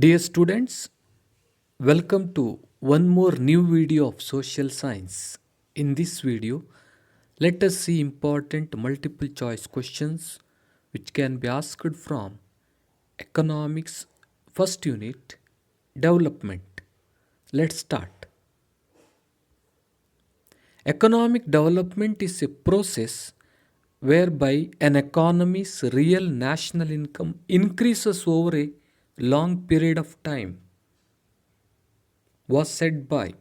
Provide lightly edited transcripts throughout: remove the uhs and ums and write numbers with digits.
Dear students, welcome to one more new video of social science. In this video, let us see important multiple choice questions which can be asked from economics first unit development. Let's start. Economic development is a process whereby an economy's real national income increases over a long period of time, was said by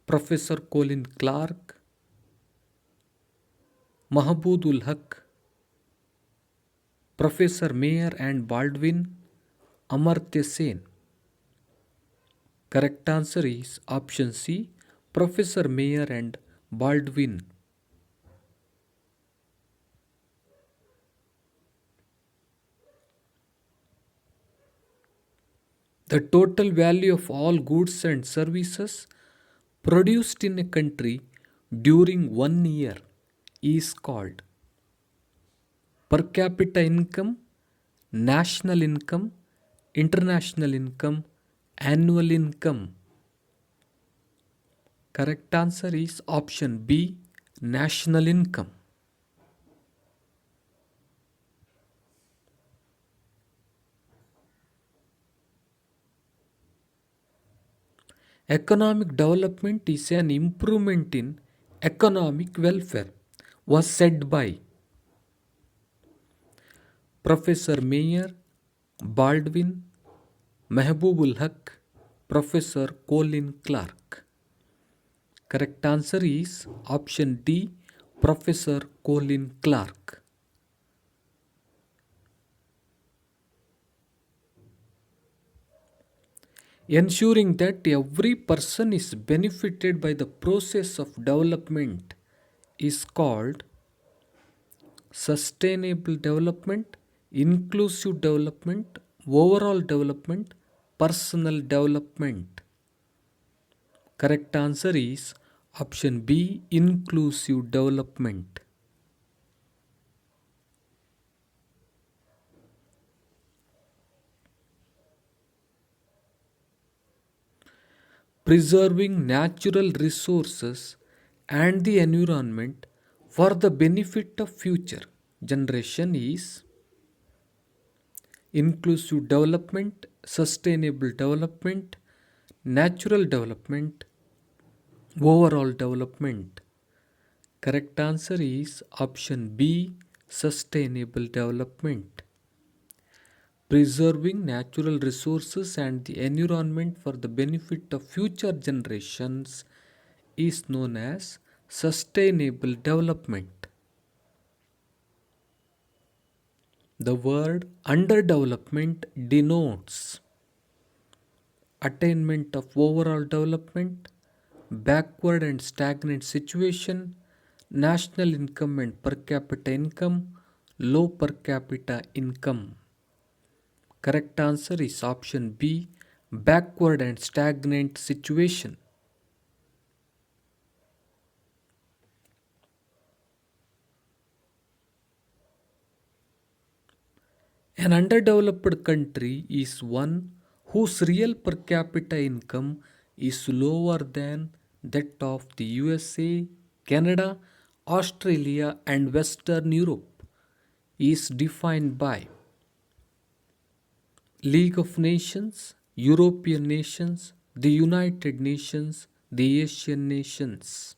Professor Colin Clark, Mahmoodul Haq, Professor Mayer and Baldwin, Amartya Sen. Correct answer is option C, Professor Mayer and Baldwin. The total value of all goods and services produced in a country during 1 year is called per capita income, national income, international income, annual income. Correct answer is option B, national income. Economic development is an improvement in economic welfare, was said by Professor Mayer, Baldwin, Mahboobul Haq, Professor Colin Clark. Correct answer is option D, Professor Colin Clark. Ensuring that every person is benefited by the process of development is called sustainable development, inclusive development, overall development, personal development. Correct answer is option B, inclusive development. Preserving natural resources and the environment for the benefit of future generation is inclusive development, sustainable development, natural development, overall development. Correct answer is option B, sustainable development. Preserving natural resources and the environment for the benefit of future generations is known as sustainable development. The word underdevelopment denotes attainment of overall development, backward and stagnant situation, national income and per capita income, low per capita income. Correct answer is option B, backward and stagnant situation. An underdeveloped country is one whose real per capita income is lower than that of the USA, Canada, Australia, and Western Europe, is defined by League of Nations, European nations, the United Nations, the Asian nations.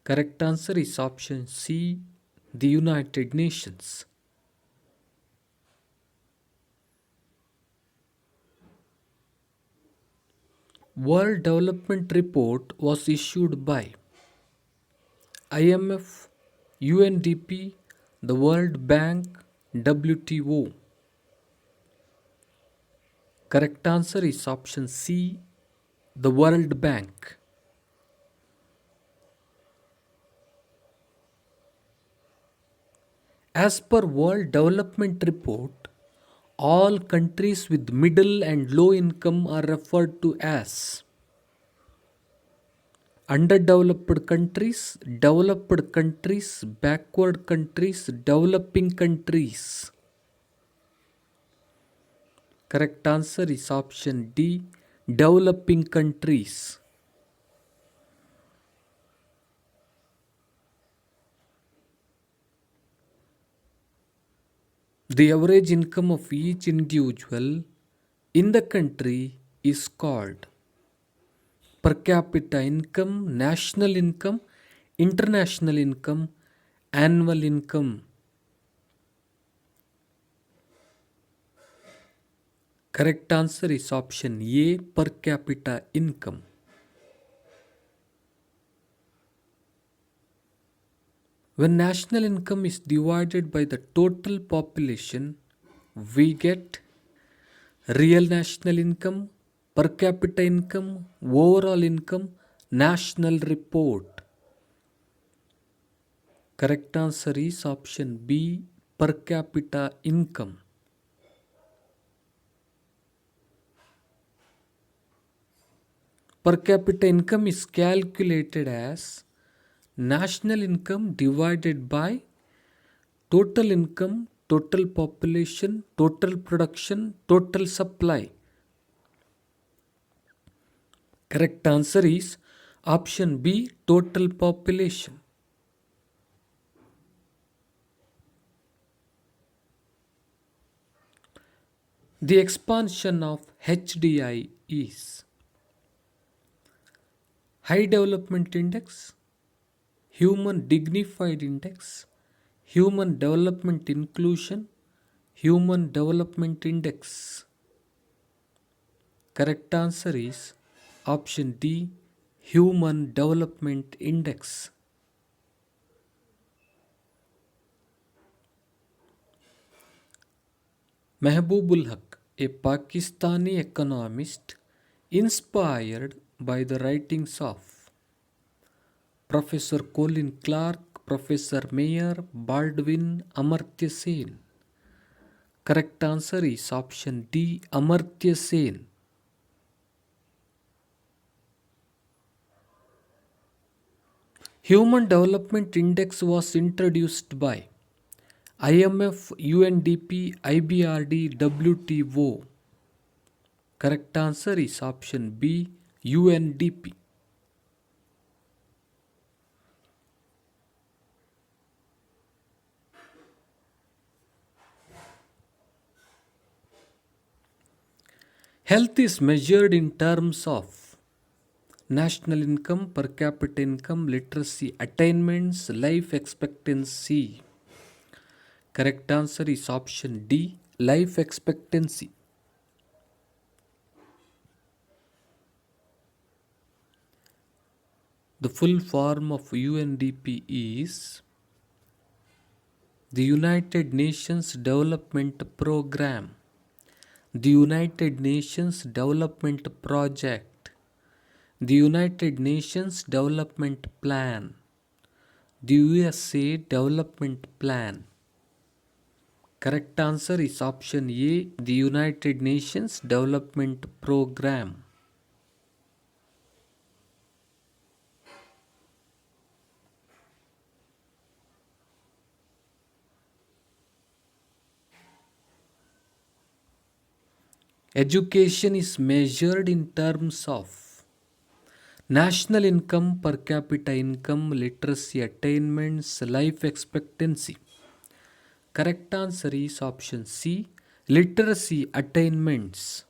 Correct answer is option C, the United Nations. World Development Report was issued by IMF, UNDP, the World Bank, WTO. Correct answer is option C, the World Bank. As per World Development Report, all countries with middle and low income are referred to as underdeveloped countries, developed countries, backward countries, developing countries. Correct answer is option D, developing countries. The average income of each individual in the country is called per capita income, national income, international income, annual income. Correct answer is option A, per capita income. When national income is divided by the total population, we get real national income, per capita income, overall income, national report. Correct answer is option B, per capita income. Per capita income is calculated as national income divided by total income, total population, total production, total supply. Correct answer is option B, total population. The expansion of HDI is High Development Index, Human Dignified Index, Human Development Inclusion, Human Development Index. Correct answer is option D, Human Development Index. Mehboob Haq, a Pakistani economist, inspired by the writings of Professor Colin Clark, Professor Mayer, Baldwin, Amartya Sen. Correct answer is option D, Amartya Sen. Human Development Index was introduced by IMF, UNDP, IBRD, WTO. Correct answer is option B, UNDP. Health is measured in terms of national income, per capita income, literacy attainments, life expectancy. Correct answer is option D, life expectancy. The full form of UNDP is the United Nations Development Program, the United Nations Development Project, the United Nations Development Plan, the USA Development Plan. Correct answer is option A, the United Nations Development Program. Education is measured in terms of national income, per capita income, literacy attainments, life expectancy. Correct answer is option C, literacy attainments.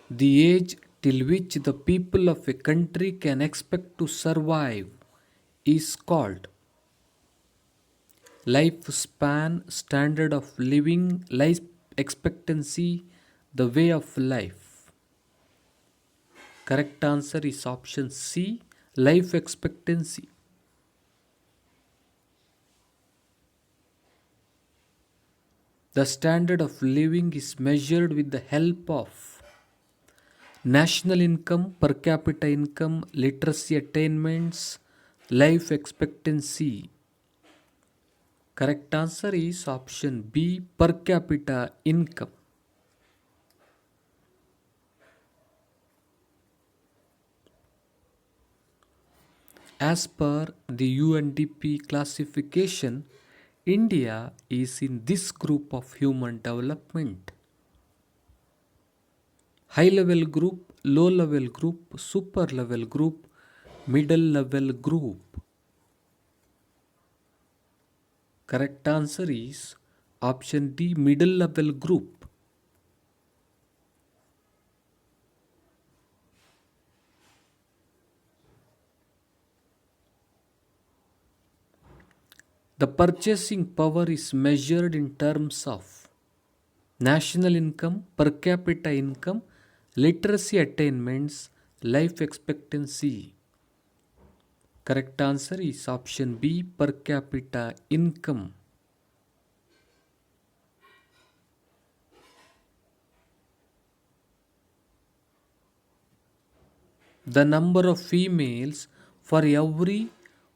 The age till which the people of a country can expect to survive is called lifespan, standard of living, life expectancy, the way of life. Correct answer is option C, life expectancy. The standard of living is measured with the help of national income, per capita income, literacy attainments, life expectancy. Correct answer is option B, per capita income. As per the UNDP classification, India is in this group of human development? High level group, low level group, super level group, middle level group. Correct answer is option D, middle level group. The purchasing power is measured in terms of national income, per capita income, literacy attainments, life expectancy. Correct answer is option B, per capita income. The number of females for every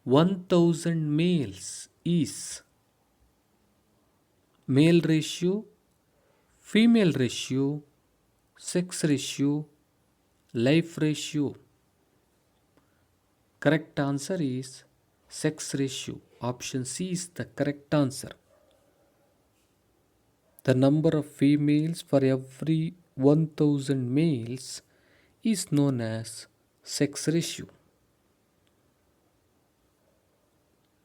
1000 males is male ratio, female ratio, sex ratio, life ratio. Correct answer is sex ratio. Option C is the correct answer. The number of females for every 1000 males is known as sex ratio.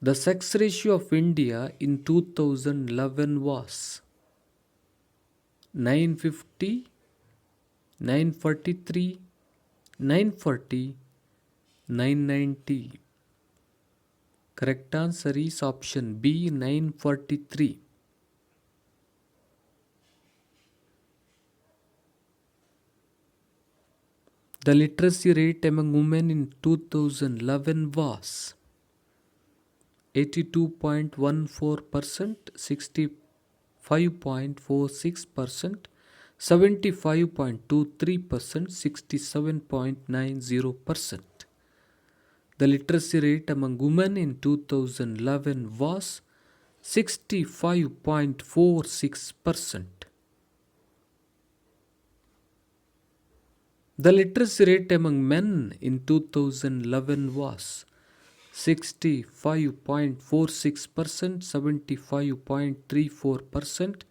The sex ratio of India in 2011 was 950, 943, 940, 990. Correct answer is option B, 943. The literacy rate among women in 2011 was 82.14%, 65.46%, 75.23%, 67.90%. The literacy rate among women in 2011 was 65.46%. The literacy rate among men in 2011 was 65.46%, 75.34%,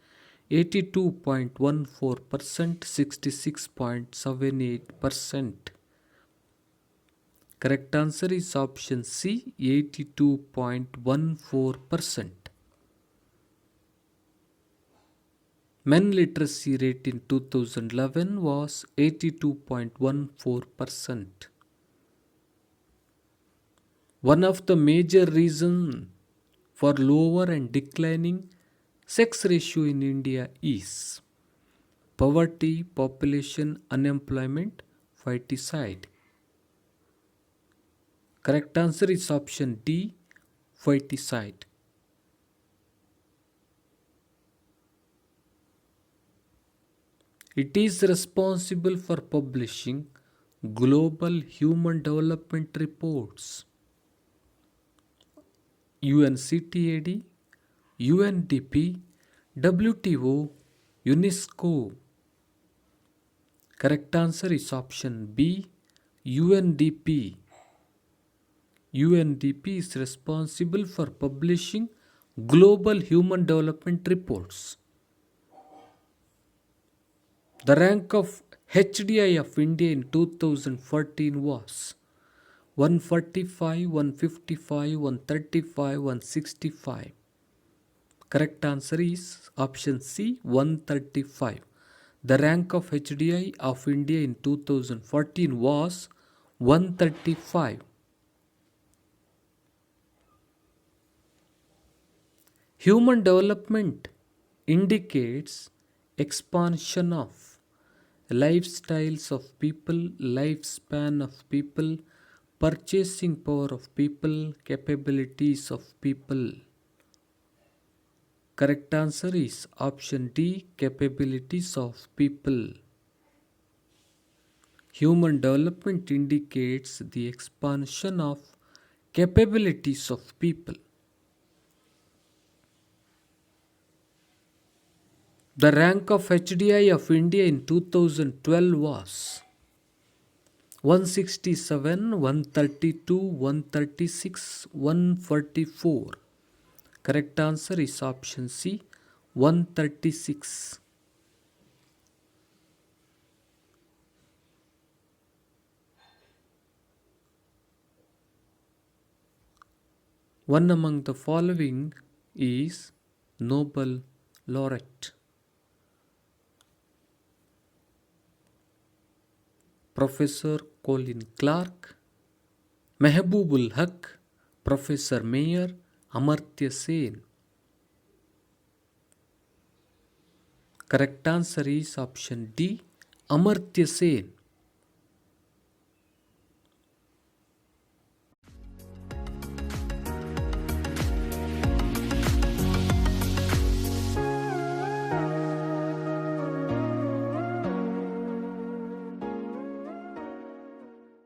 82.14%, 66.78%. Correct answer is option C, 82.14%. Men literacy rate in 2011 was 82.14%. One of the major reasons for lower and declining sex ratio in India is poverty, population, unemployment, feticide. Correct answer is option D, feticide. It is responsible for publishing global human development reports. UNCTAD, UNDP, WTO, UNESCO. Correct answer is option B, UNDP. UNDP is responsible for publishing global human development reports. The rank of HDI of India in 2014 was 145, 155, 135, 165. Correct answer is option C, 135. The rank of HDI of India in 2014 was 135. Human development indicates expansion of lifestyles of people, lifespan of people, purchasing power of people, capabilities of people. Correct answer is option D, capabilities of people. Human development indicates the expansion of capabilities of people. The rank of HDI of India in 2012 was 167, 132, 136, 144. Correct answer is option C, 136. One among the following is Nobel laureate. Professor Colin Clark, Mehboob Haq, Professor Mayer, Amartya Sen. Correct answer is option D, Amartya Sen.